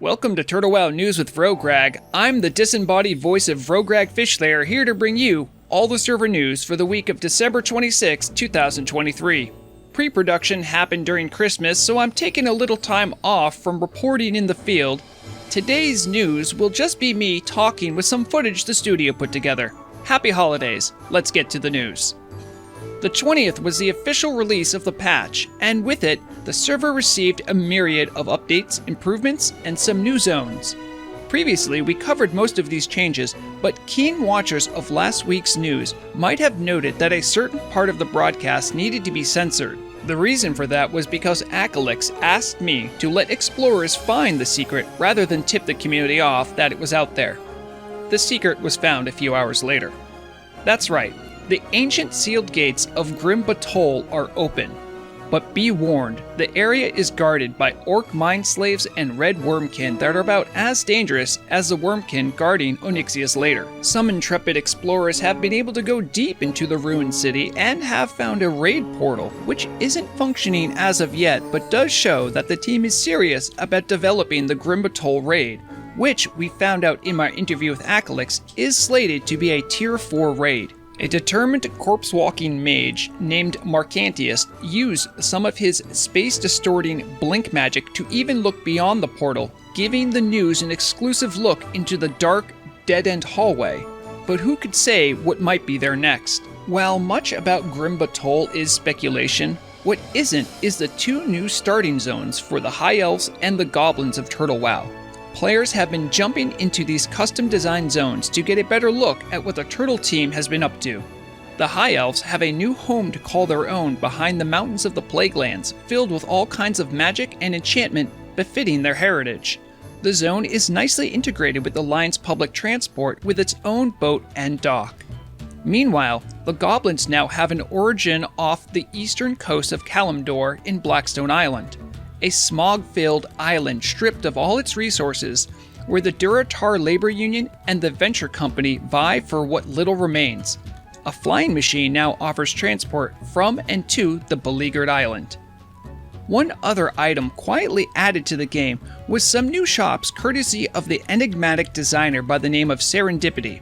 Welcome to Turtle WoW News with Vrograg. I'm the disembodied voice of Vrograg Fishlayer, here to bring you all the server news for the week of December 26, 2023. Pre-production happened during Christmas, so I'm taking a little time off from reporting in the field. Today's news will just be me talking with some footage the studio put together. Happy holidays. Let's get to the news. The 20th was the official release of the patch, and with it, the server received a myriad of updates, improvements, and some new zones. Previously, we covered most of these changes, but keen watchers of last week's news might have noted that a certain part of the broadcast needed to be censored. The reason for that was because Acalix asked me to let explorers find the secret rather than tip the community off that it was out there. The secret was found a few hours later. That's right. The ancient sealed gates of Batol are open, but be warned, the area is guarded by orc mind slaves and red wormkin that are about as dangerous as the wormkin guarding Onyxia's lair. Some intrepid explorers have been able to go deep into the ruined city and have found a raid portal, which isn't functioning as of yet, but does show that the team is serious about developing the Batol raid, which we found out in my interview with Acalix is slated to be a tier 4 raid. A determined corpse-walking mage named Marcantius used some of his space-distorting blink magic to even look beyond the portal, giving the news an exclusive look into the dark, dead-end hallway. But who could say what might be there next? While much about Batol is speculation, what isn't is the two new starting zones for the High Elves and the Goblins of Turtle WoW. Players have been jumping into these custom-designed zones to get a better look at what the Turtle team has been up to. The High Elves have a new home to call their own behind the mountains of the Plaguelands, filled with all kinds of magic and enchantment befitting their heritage. The zone is nicely integrated with the line's public transport with its own boat and dock. Meanwhile, the Goblins now have an origin off the eastern coast of Kalimdor in Blackstone Island, a smog-filled island stripped of all its resources, where the Durotar Labor Union and the Venture Company vie for what little remains. A flying machine now offers transport from and to the beleaguered island. One other item quietly added to the game was some new shops courtesy of the enigmatic designer by the name of Serendipity.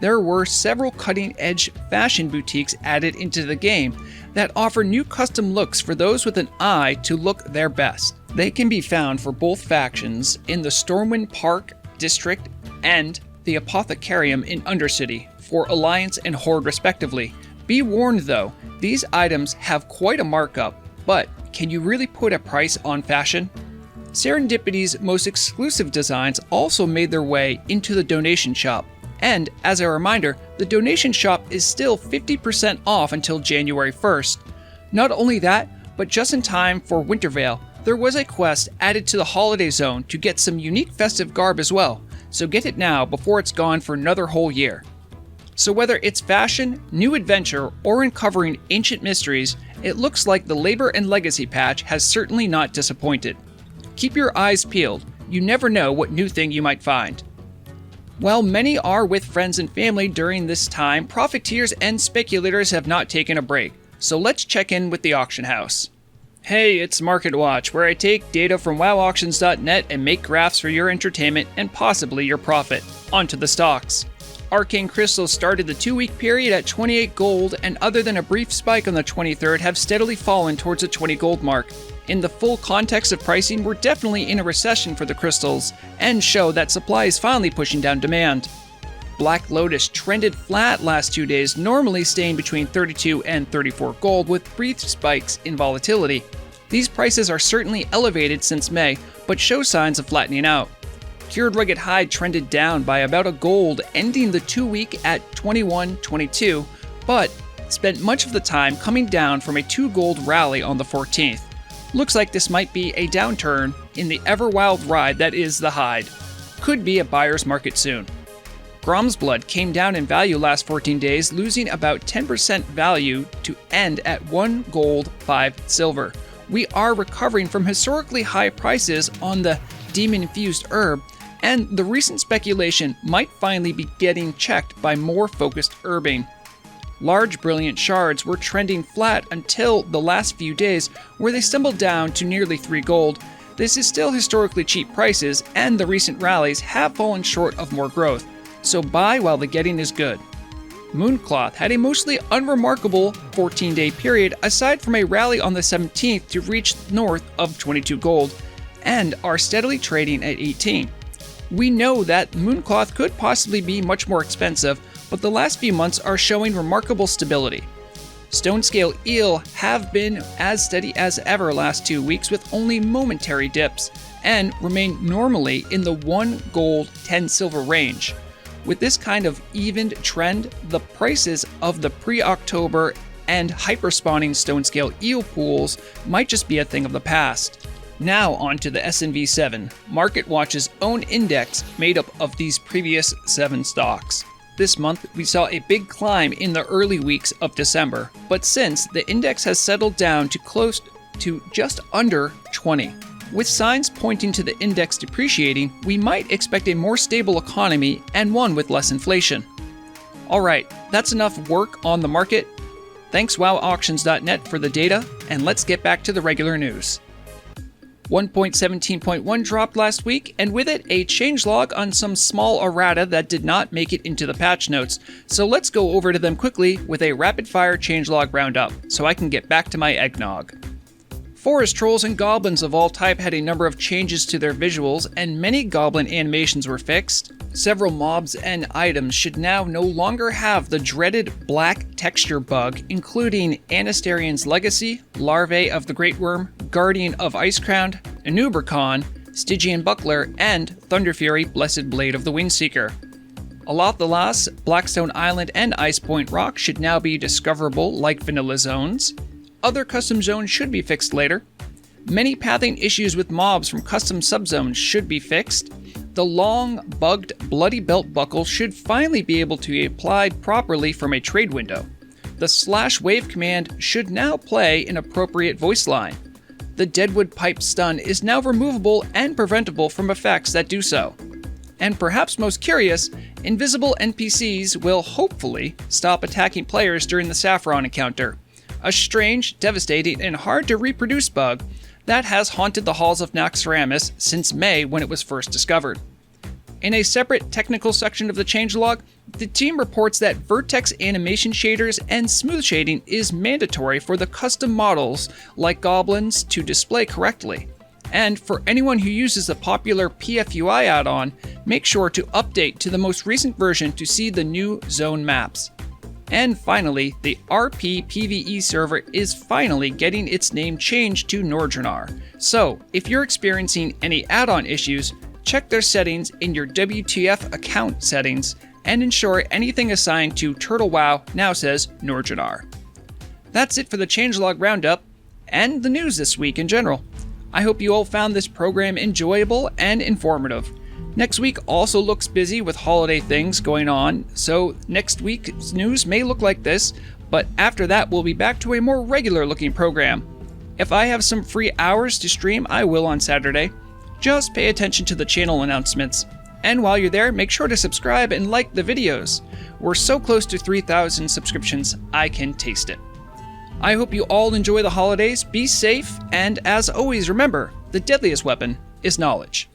There were several cutting-edge fashion boutiques added into the game that offer new custom looks for those with an eye to look their best. They can be found for both factions in the Stormwind Park district and the Apothecarium in Undercity for Alliance and Horde respectively. Be warned though, these items have quite a markup, but can you really put a price on fashion? Serendipity's most exclusive designs also made their way into the donation shop. And, as a reminder, the donation shop is still 50% off until January 1st. Not only that, but just in time for Winter Vale, there was a quest added to the holiday zone to get some unique festive garb as well, so get it now before it's gone for another whole year. So whether it's fashion, new adventure, or uncovering ancient mysteries, it looks like the Labor and Legacy patch has certainly not disappointed. Keep your eyes peeled, you never know what new thing you might find. While many are with friends and family during this time, profiteers and speculators have not taken a break, so let's check in with the auction house. Hey, it's Market Watch, where I take data from wowauctions.net and make graphs for your entertainment and possibly your profit. Onto the stocks. Arcane Crystals started the 2-week period at 28 gold, and other than a brief spike on the 23rd, have steadily fallen towards the 20 gold mark. In the full context of pricing, we're definitely in a recession for the crystals, and show that supply is finally pushing down demand. Black Lotus trended flat last 2 days, normally staying between 32 and 34 gold with brief spikes in volatility. These prices are certainly elevated since May, but show signs of flattening out. Cured Rugged Hide trended down by about a gold, ending the 2-week at 21.22, but spent much of the time coming down from a 2 gold rally on the 14th. Looks like this might be a downturn in the ever-wild ride that is the Hide. Could be a buyer's market soon. Grom's Blood came down in value last 14 days, losing about 10% value to end at 1 gold, 5 silver. We are recovering from historically high prices on the demon-infused herb, and the recent speculation might finally be getting checked by more focused herbing. Large Brilliant Shards were trending flat until the last few days, where they stumbled down to nearly 3 gold. This is still historically cheap prices, and the recent rallies have fallen short of more growth, so buy while the getting is good. Mooncloth had a mostly unremarkable 14-day period aside from a rally on the 17th to reach north of 22 gold, and are steadily trading at 18. We know that Mooncloth could possibly be much more expensive, but the last few months are showing remarkable stability. Stonescale eel have been as steady as ever last 2 weeks with only momentary dips, and remain normally in the 1 gold 10 silver range. With this kind of evened trend, the prices of the pre-October and hyper-spawning stonescale eel pools might just be a thing of the past. Now on to the SNV 7, MarketWatch's own index made up of these previous 7 stocks. This month, we saw a big climb in the early weeks of December, but since, the index has settled down to close to just under 20. With signs pointing to the index depreciating, we might expect a more stable economy and one with less inflation. Alright, that's enough work on the market. Thanks wowauctions.net for the data, and let's get back to the regular news. 1.17.1 dropped last week, and with it, a changelog on some small errata that did not make it into the patch notes, so let's go over to them quickly with a rapid-fire changelog roundup, so I can get back to my eggnog. Forest trolls and goblins of all type had a number of changes to their visuals, and many goblin animations were fixed. Several mobs and items should now no longer have the dreaded black texture bug, including Anastarion's Legacy, Larvae of the Great Worm, Guardian of Icecrown, Enubricon, Stygian Buckler, and Thunderfury, Blessed Blade of the Windseeker. Alothalas, Blackstone Island, and Ice Point Rock should now be discoverable like vanilla zones. Other custom zones should be fixed later. Many pathing issues with mobs from custom subzones should be fixed. The long, bugged Bloody Belt Buckle should finally be able to be applied properly from a trade window. The /wave command should now play an appropriate voice line. The Deadwood Pipe Stun is now removable and preventable from effects that do so. And perhaps most curious, invisible NPCs will hopefully stop attacking players during the Saffron encounter. A strange, devastating, and hard to reproduce bug that has haunted the halls of Naxxramas since May when it was first discovered. In a separate technical section of the changelog, the team reports that vertex animation shaders and smooth shading is mandatory for the custom models like goblins to display correctly. And for anyone who uses the popular PFUI add-on, make sure to update to the most recent version to see the new zone maps. And finally, the RP PvE server is finally getting its name changed to Nordrenar. So, if you're experiencing any add-on issues, check their settings in your WTF account settings and ensure anything assigned to Turtle WoW now says Nordrenar. That's it for the changelog roundup and the news this week in general. I hope you all found this program enjoyable and informative. Next week also looks busy with holiday things going on, so next week's news may look like this, but after that we'll be back to a more regular looking program. If I have some free hours to stream, I will on Saturday. Just pay attention to the channel announcements. And while you're there, make sure to subscribe and like the videos. We're so close to 3,000 subscriptions, I can taste it. I hope you all enjoy the holidays, be safe, and as always remember, the deadliest weapon is knowledge.